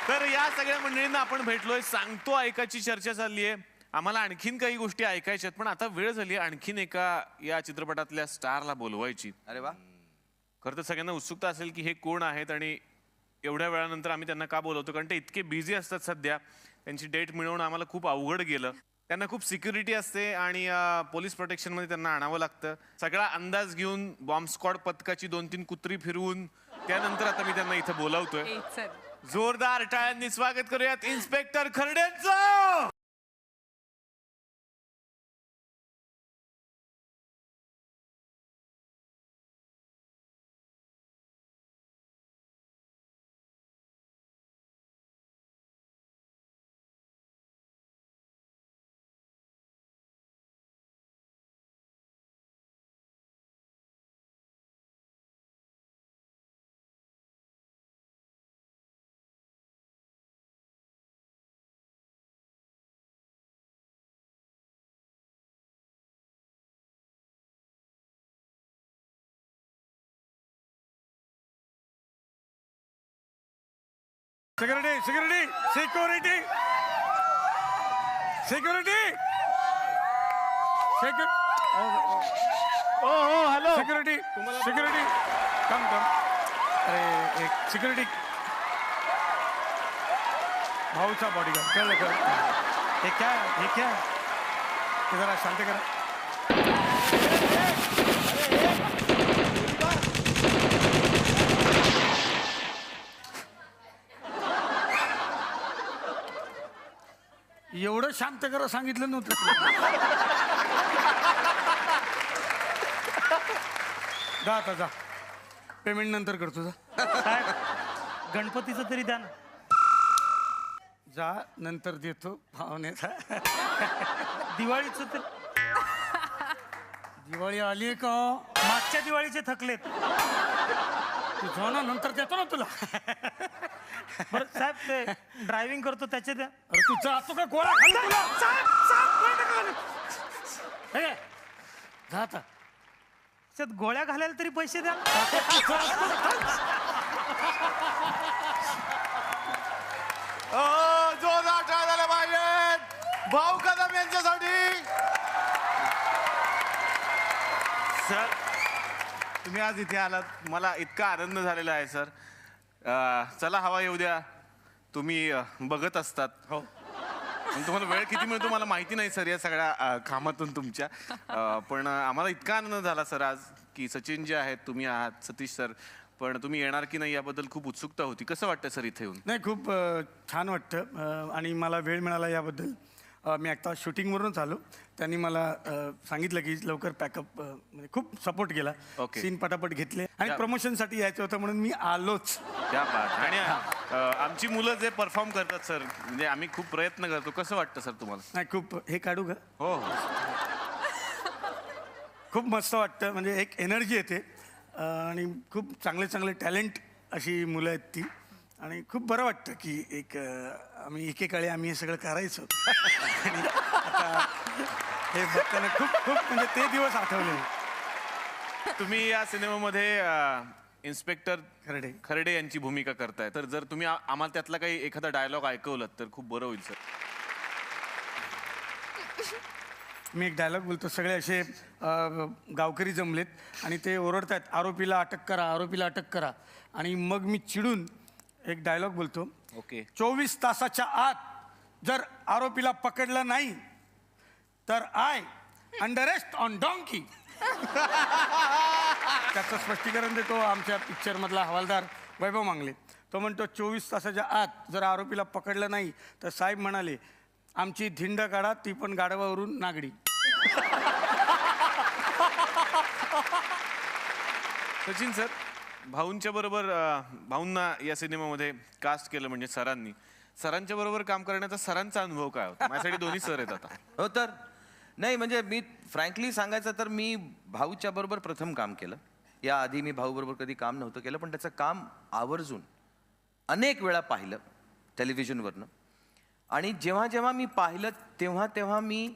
तर या सगळ्या मंडळींना आपण भेटलोय, सांगतो ऐकाची चर्चा चालली आहे. आम्हाला आणखीन काही गोष्टी ऐकायच्या आहेत, पण आता वेळ झाली आणखीन एका या चित्रपटातल्या स्टारला बोलवायची. अरे वा. खरं तर सगळ्यांना उत्सुकता असेल की हे कोण आहेत आणि एवढ्या वेळानंतर आम्ही त्यांना का बोलवतो, कारण ते इतके बिझी असतात सध्या. त्यांची डेट मिळवणं आम्हाला खूप अवघड गेलं. त्यांना खूप सिक्युरिटी असते आणि पोलीस प्रोटेक्शनमध्ये त्यांना आणावं लागतं. सगळा अंदाज घेऊन बॉम्ब स्क्वॉड पथकाची 2-3 कुत्री फिरवून त्यानंतर आता मी त्यांना इथं बोलावतोय. जोरदार टाळ्यांनी स्वागत करूयात इन्स्पेक्टर खर्डेंचं. सिक्युरिटी सिक्युरिटी सिक्युरिटी सिक्युरिटी हो हो hello. Security security come come. अरे एक सिक्युरिटी भाऊचा बॉडीगार्ड. कळलं कळलं. हे क्या हे जरा शांत करा. एवढं शांत करा सांगितलं नव्हतं. जा आता जा. पेमेंट नंतर करतो. जा गणपतीचं तरी द्या ना. जा नंतर देतो पाहुण्याचा. दिवाळीचं तर दिवाळी आली का? मागच्या दिवाळीचे थकलेत. तू जा ना, नंतर देतो ना तुला. बरं साहेब, ते ड्रायव्हिंग करतो त्याचे द्या. अरे तू जातो का गोळा खाली तुला? हे, जा आता. त्याच्यात गोळ्या घालायला तरी पैसे द्या. जोरदार टाळ्या झाल्या पाहिजेत भाऊ कदम यांच्यासाठी. सर, तुम्ही आज इथे आलात, मला इतका आनंद झालेला आहे सर. चला हवा येऊ द्या. तुम्ही बघत असतात. हो. पण तुम्हाला वेळ किती मिळतो मला माहिती नाही सर या सगळ्या कामातून तुमच्या. पण आम्हाला इतका आनंद झाला सर आज की सचिन जे आहेत, तुम्ही आहात, सतीश सर, पण तुम्ही येणार की नाही याबद्दल खूप उत्सुकता होती. कसं वाटतं सर इथे येऊन? नाही, खूप छान वाटतं आणि मला वेळ मिळाला याबद्दल. मी आता शूटिंगवरूनच आलो. त्यांनी मला सांगितलं की लवकर पॅकअप, म्हणजे खूप सपोर्ट केला. ओके. सीन पटापट घेतले आणि प्रमोशनसाठी यायचं होतं म्हणून मी आलोच. त्या बात. आणि आमची मुलं जे परफॉर्म करतात सर, म्हणजे आम्ही खूप प्रयत्न करतो. कसं वाटतं सर तुम्हाला? नाही, खूप हे काढू का? हो हो. खूप मस्त वाटतं, म्हणजे एक एनर्जी येते आणि खूप चांगले चांगले टॅलेंट अशी मुलं आहेत ती. आणि खूप बरं वाटतं की एक आम्ही एकेकाळी आम्ही हे सगळं करायचो. आणि आता हे बघताना खूप खूप म्हणजे ते दिवस आठवले. तुम्ही या सिनेमामध्ये इन्स्पेक्टर खरडे खर्डे यांची भूमिका करताय, तर जर तुम्ही आम्हाला त्यातला काही एखादा डायलॉग ऐकवलात तर खूप बरं होईल सर. मी एक डायलॉग बोलतो. सगळे असे गावकरी जमलेत आणि ते ओरडतात, आरोपीला अटक करा, आरोपीला अटक करा. आणि मग मी चिडून एक डायलॉग बोलतो. ओके. 24 तासाच्या आत जर आरोपीला पकडलं नाही तर I under arrest on donkey. त्याचं स्पष्टीकरण देतो आमच्या पिक्चरमधला हवालदार वैभव मांगले. तो म्हणतो 24 तासाच्या आत जर आरोपीला पकडलं नाही तर साहेब म्हणाले, आमची धिंड काढा, ती पण गाढवावरून नागडी. सचिन सर, भाऊंच्या बरोबर भाऊंना या सिनेमामध्ये कास्ट केलं म्हणजे सरांनी. सरांच्या बरोबर काम करण्याचा सरांचा अनुभव काय होता? माझ्यासाठी दोन्ही सर आहेत आता. हो तर नाही, म्हणजे मी फ्रँकली सांगायचं तर मी भाऊच्या बरोबर प्रथम काम केलं. याआधी मी भाऊ बरोबर कधी काम नव्हतं केलं, पण त्याचं काम आवर्जून अनेक वेळा पाहिलं टेलिव्हिजनवरनं. आणि जेव्हा जेव्हा मी पाहिलं तेव्हा तेव्हा मी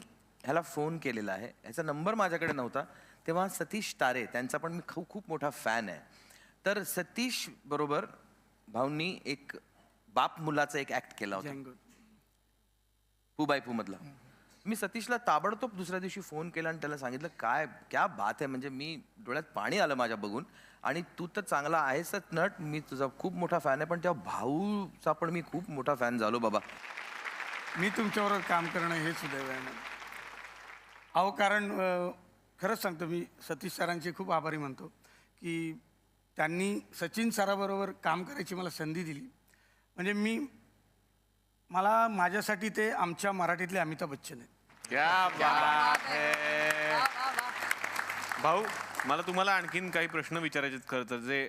ह्याला फोन केलेला आहे. ह्याचा नंबर माझ्याकडे नव्हता. तेव्हा सतीश तारे, त्यांचा पण मी खूप खूप मोठा फॅन आहे. तर सतीश बरोबर भाऊंनी एक बाप मुलाचा एक ऍक्ट केला होता जंगल. फू बाय फू मधला. मी सतीशला ताबडतोब दुसऱ्या दिवशी फोन केला आणि त्याला सांगितलं काय क्या बात आहे, म्हणजे मी डोळ्यात पाणी आलं माझ्या बघून. आणि तू तर चांगला आहेसच नट, मी तुझा खूप मोठा फॅन आहे, पण त्या भाऊचा पण मी खूप मोठा फॅन झालो बाबा. मी तुमच्याबरोबर काम करणं हे सुदैव आहे मला. अहो कारण खरंच सांगतो, मी सतीश सरांचे खूप आभारी म्हणतो की त्यांनी सचिन सराबरोबर काम करायची मला संधी दिली. म्हणजे मला माझ्यासाठी ते आमच्या मराठीतले अमिताभ बच्चन आहेत. क्या बात है. भाऊ, मला तुम्हाला आणखीन काही प्रश्न विचारायचे आहेत खरं तर, जे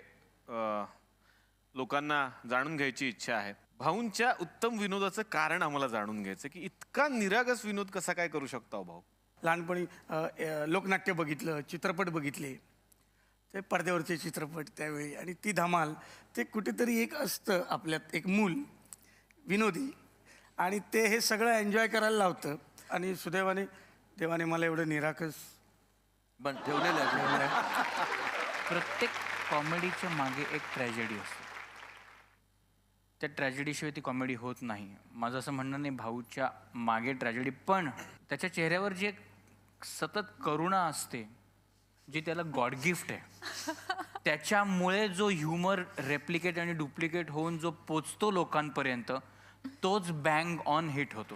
लोकांना जाणून घ्यायची इच्छा आहे. भाऊंच्या उत्तम विनोदाचं कारण आम्हाला जाणून घ्यायचं की इतका निरागस विनोद कसा काय करू शकता भाऊ? लहानपणी लोकनाट्य बघितलं, चित्रपट बघितले, ते पडद्यावरचे चित्रपट त्यावेळी, आणि ती धमाल, ते कुठेतरी एक असतं आपल्यात एक मूल विनोदी, आणि ते हे सगळं एन्जॉय करायला लावतं. आणि सुदैवाने देवाने मला एवढं निराकस पण ठेवलेलं आहे. प्रत्येक कॉमेडीच्या मागे एक ट्रॅजेडी असते. त्या ट्रॅजेडीशिवाय ती कॉमेडी होत नाही. माझं असं म्हणणं नाही भाऊच्या मागे ट्रॅजेडी, पण त्याच्या चेहऱ्यावर जी एक सतत करुणा असते, जी त्याला गॉड गिफ्ट आहे, त्याच्यामुळे जो ह्युमर रेप्लिकेट आणि डुप्लिकेट होऊन जो पोचतो लोकांपर्यंत, तोच बँग ऑन हिट होतो.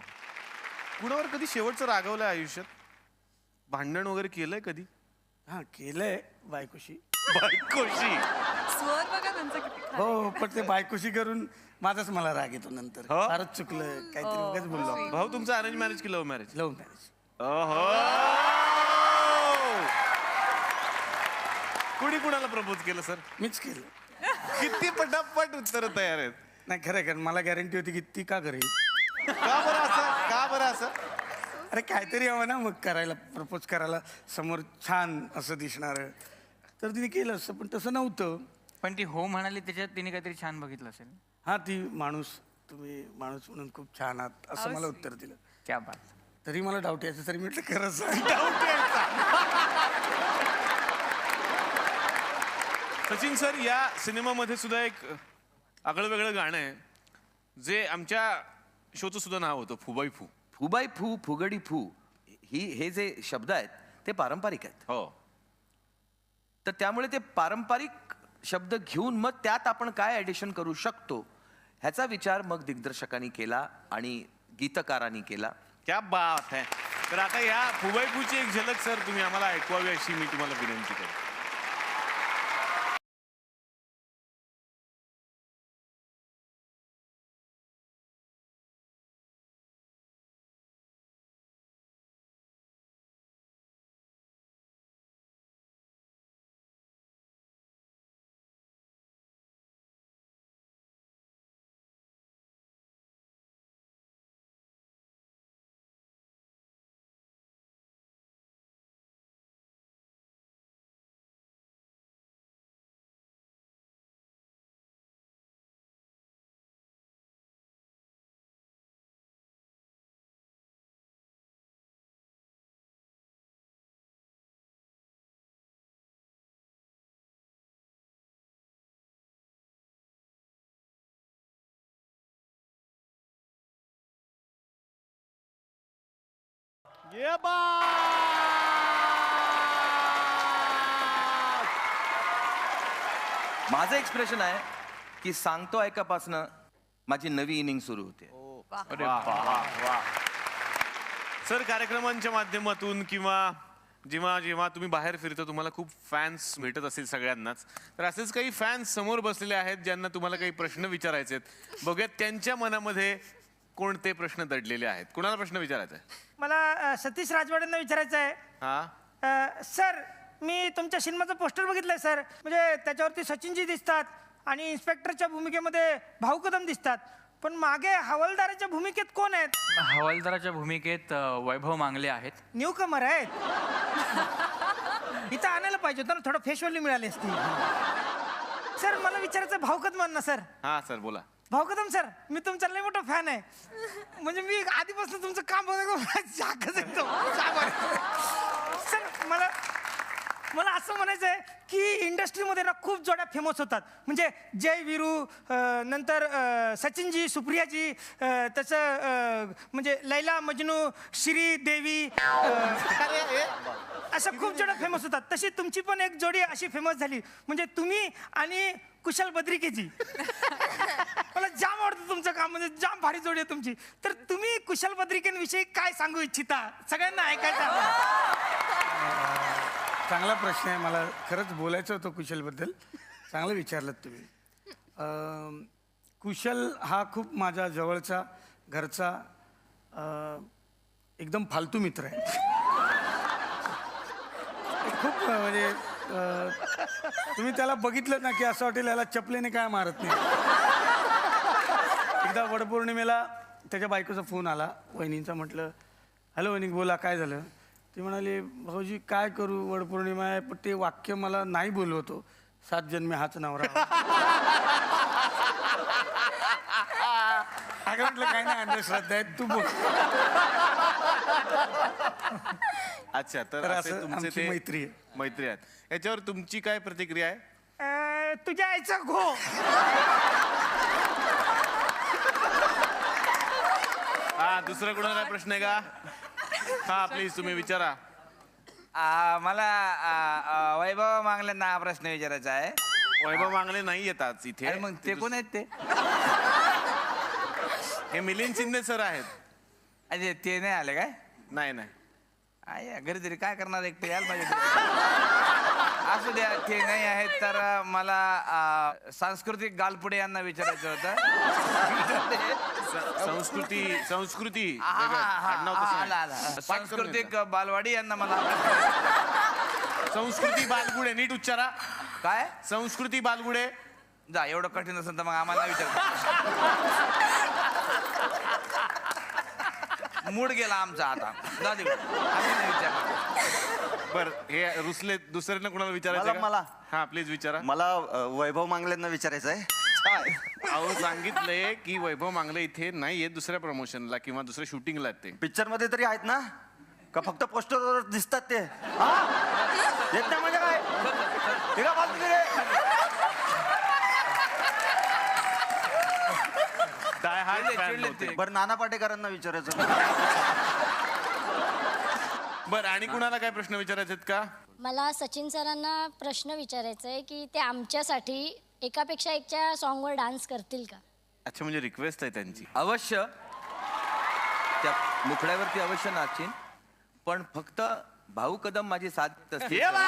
कुणावर कधी शेवटचं रागवलंय आयुष्यात? भांडण वगैरे केलंय कधी? हां केलंय बायकोशी. बायकोशी? स्वर बघा त्यांचं किती खास. हो, पण ते बायकोशी करून माझाच मला राग येतो नंतर. हो? फारच चुकलं, काहीतरी उगाच बोललो. भाऊ, तुमचं अरेंज मॅरेज की लव्ह मॅरेज? Love marriage. ओहो. कुणी कुणाला प्रपोज केलं सर? मीच केलं. किती पटापट उत्तर तयार आहेत. नाही खरं आहे, कारण मला गॅरंटी होती की ती का करेल. का बरं असं? का बरं असं? अरे काहीतरी हवं ना मग करायला, प्रपोज करायला, समोर छान असं दिसणारं. तर तिने केलं असं, पण तसं नव्हतं. पण ती हो म्हणाली, त्याच्यात तिने काहीतरी छान बघितलं असेल. हां, ती तुम्ही माणूस म्हणून खूप छान आहात असं मला उत्तर दिलं. क्या बात. तरी मला डाऊट यायचं, तरी म्हटलं खरं सांग. सचिन सर, या सिनेमामध्ये सुद्धा एक आगळं वेगळं गाणं आहे, जे आमच्या शोचं सुद्धा नाव होतं, फुबाई फू. फुबाई फू, फुगडी फू, हे जे शब्द आहेत ते पारंपरिक आहेत. हो. तर त्यामुळे ते पारंपरिक शब्द घेऊन मग त्यात आपण काय ॲडिशन करू शकतो ह्याचा विचार मग दिग्दर्शकांनी केला आणि गीतकारांनी केला. क्या बात है. तर आता या फुबाई फूची एक झलक सर तुम्ही आम्हाला ऐकवावी अशी मी तुम्हाला विनंती करतो. ये माझं एक्सप्रेशन आहे की सांगतो ऐकापासनं माझी नवी इनिंग सुरू होते. अरे वा. सर, कार्यक्रमांच्या माध्यमातून किंवा जेव्हा जेव्हा तुम्ही बाहेर फिरता तुम्हाला खूप फॅन्स भेटत असतील सगळ्यांनाच, तर असेच काही फॅन्स समोर बसलेले आहेत ज्यांना तुम्हाला काही प्रश्न विचारायचे आहेत. बघूयात त्यांच्या मनामध्ये कोणते प्रश्न दडलेले आहेत. कुणाला प्रश्न विचारायचा आहे? मला सतीश राजवाडेंना विचारायचं आहे. हा, सर, मी तुमच्या सिनेमाचं पोस्टर बघितलंय सर. म्हणजे त्याच्यावरती सचिनजी दिसतात आणि इन्स्पेक्टरच्या भूमिकेमध्ये भाऊ कदम दिसतात, पण मागे हवालदाराच्या भूमिकेत कोण आहेत? हवालदाराच्या भूमिकेत वैभव मांगले आहेत. न्यू कमर आहेत. इथं आणायला पाहिजे होतं ना, थोडं फेस व्हॅल्यू मिळाली असती. सर, मला विचारायचं भाऊ कदमांना. सर, हा सर बोला. भाऊ कदम सर, मी तुमचा लय मोठा फॅन आहे. म्हणजे मी आधीपासून तुमचं काम बघतो. सर, मला असं म्हणायचं आहे की इंडस्ट्रीमध्ये ना खूप जोड्या फेमस होतात. म्हणजे जय वीरू, नंतर सचिनजी, सुप्रियाजी, त्याचं म्हणजे लैला मजनू, श्रीदेवी, अशा खूप जोड्या फेमस होतात. तशी तुमची पण एक जोडी अशी फेमस झाली, म्हणजे तुम्ही आणि कुशल बद्रिकेजी. मला जाम आवडतं तुमचं काम, म्हणजे जाम भारी जोडी आहे तुमची. तर तुम्ही कुशल बद्रिकेंविषयी काय सांगू इच्छिता? सगळ्यांना ऐकायचं. चांगला प्रश्न आहे. मला खरंच बोलायचं होतं कुशलबद्दल. चांगलं विचारलं तुम्ही. कुशल हा खूप माझा जवळचा घरचा एकदम फालतू मित्र आहे. खूप म्हणजे तुम्ही त्याला बघितलं ना की असं वाटेल याला चपलेने काय मारत नाही. एकदा वडपौर्णिमेला त्याच्या बायकोचा फोन आला वहिनींचा. म्हटलं हॅलो वहिनी बोला, काय झालं? ती म्हणाली भाऊजी काय करू, वडपौर्णिमा आहे, पण ते वाक्य मला नाही बोलवतो, 7 जन्मे हाच नवरा. अगं म्हटलं काय नाही, अंधश्रद्धा आहे, तू बोल. अच्छा, तर तर असे असं तुमचे आमची ते मैत्री आहे. मैत्री आहेत. याच्यावर तुमची काय प्रतिक्रिया आहे? तुझ्या आईचा घो. हा, दुसरा कोणाला प्रश्न आहे का? हा प्लीज तुम्ही विचारा. मला वैभव मांगलेंना हा प्रश्न विचारायचा आहे. वैभव मांगले नाही येतात इथे. अरे मग ते कोण आहेत ते? हे मिलिंद शिंदे सर आहेत. अरे ते नाही आले काय? नाही नाही, आहे घरी तरी काय करणार, एकटे यायला पाहिजे. असू द्या, ते नाही आहेत. तर मला सांस्कृतिक गालपुडे यांना विचारायचं होतं. संस्कृती हा, वेगळं. हा, आडनाव हा, तसं आला, नाही. आला. पाठ करून सांस्कृतिक बालवाडी यांना मला येतं. संस्कृती बालगुडे, नीट उच्चारा. काय संस्कृती बालगुडे. जा, एवढं कठीण असेल तर मग आम्हाला विचार. मूड गेला आमचा आता. जा दे, आम्ही नाही विचारणार. बर, हे रुसले. दुसऱ्यांना कोणाला विचारायचं मला का? हा प्लीज विचारा. मला वैभव मांगलेंना विचारायचं आहे. अहो सांगितलंय की वैभव मांगले इथे नाहीये, दुसऱ्या प्रमोशनला किंवा दुसऱ्या शूटिंगला आहेत ते. पिक्चर मध्ये तरी आहेत ना, का फक्त पोस्टरवर दिसतात ते? हा? येत नाही म्हणजे काय? हे का फालतू रे? काय हा चिडले, fan चिडले होते. ते. बरं, नाना पाटेकरांना विचारायचं. बरं, आणि कुणाला काय प्रश्न विचारायचे आहेत का? मला सचिन सरांना प्रश्न विचारायचा आहे की ते आमच्यासाठी एकापेक्षा एकच्या सॉन्गवर डान्स करतील का? अच्छा, म्हणजे रिक्वेस्ट आहे त्यांची. अवश्य त्या मुखड्यावरती अवश्य नाचीन, पण फक्त भाऊ कदम माझी साथ देत असतील. ये बा!